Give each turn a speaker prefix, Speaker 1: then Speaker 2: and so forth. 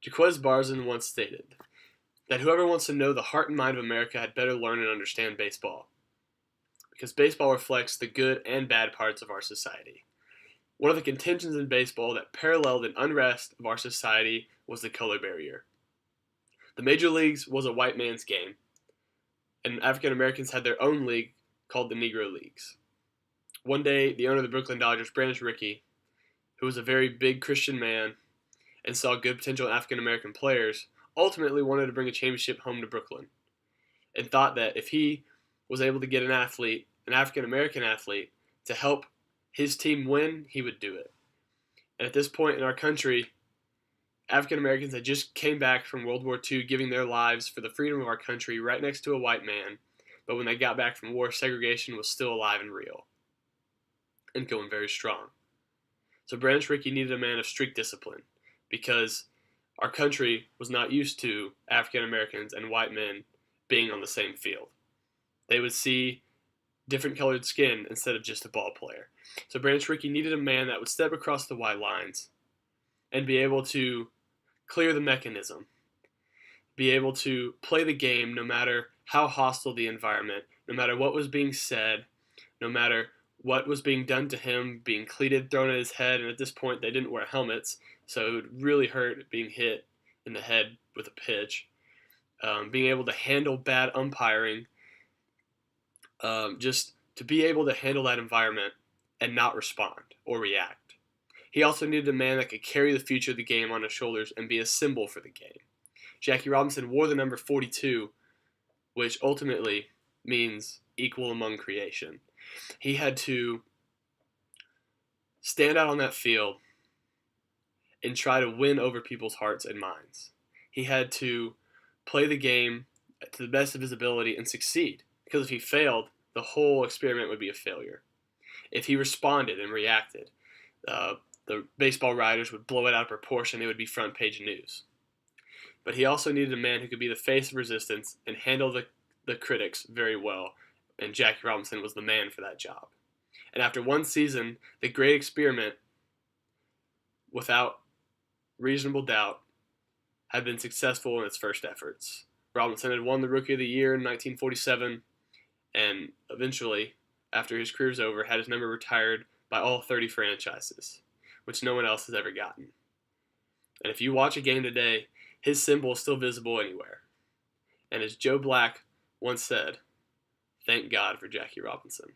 Speaker 1: Jaquez Barzin once stated that whoever wants to know the heart and mind of America had better learn and understand baseball, because baseball reflects the good and bad parts of our society. One of the contentions in baseball that paralleled an unrest of our society was the color barrier. The major leagues was a white man's game, and African Americans had their own league called the Negro Leagues. One day, the owner of the Brooklyn Dodgers, Branch Rickey, who was a very big Christian man and saw good potential in African American players, ultimately wanted to bring a championship home to Brooklyn, and thought that if he was able to get an athlete, an African American athlete, to help his team win, he would do it. And at this point in our country, African Americans had just came back from World War II, giving their lives for the freedom of our country right next to a white man. But when they got back from war, segregation was still alive and real, and going very strong. So Branch Rickey needed a man of strict discipline, because our country was not used to African Americans and white men being on the same field. They would see different colored skin instead of just a ball player. So Branch Rickey needed a man that would step across the white lines and be able to clear the mechanism, be able to play the game no matter how hostile the environment, no matter what was being said, no matter what was being done to him, being cleated, thrown at his head, and at this point they didn't wear helmets, so it would really hurt being hit in the head with a pitch. Being able to handle bad umpiring, just to be able to handle that environment and not respond or react. He also needed a man that could carry the future of the game on his shoulders and be a symbol for the game. Jackie Robinson wore the number 42, which ultimately means equal among creation. He had to stand out on that field and try to win over people's hearts and minds. He had to play the game to the best of his ability and succeed, because if he failed, the whole experiment would be a failure. If he responded and reacted, the baseball writers would blow it out of proportion. It would be front page news. But he also needed a man who could be the face of resistance and handle the critics very well, and Jackie Robinson was the man for that job. And after one season, the great experiment, without reasonable doubt, had been successful in its first efforts. Robinson had won the Rookie of the Year in 1947, and eventually, after his career was over, had his number retired by all 30 franchises, which no one else has ever gotten. And if you watch a game today, his symbol is still visible anywhere. And as Joe Black once said, thank God for Jackie Robinson.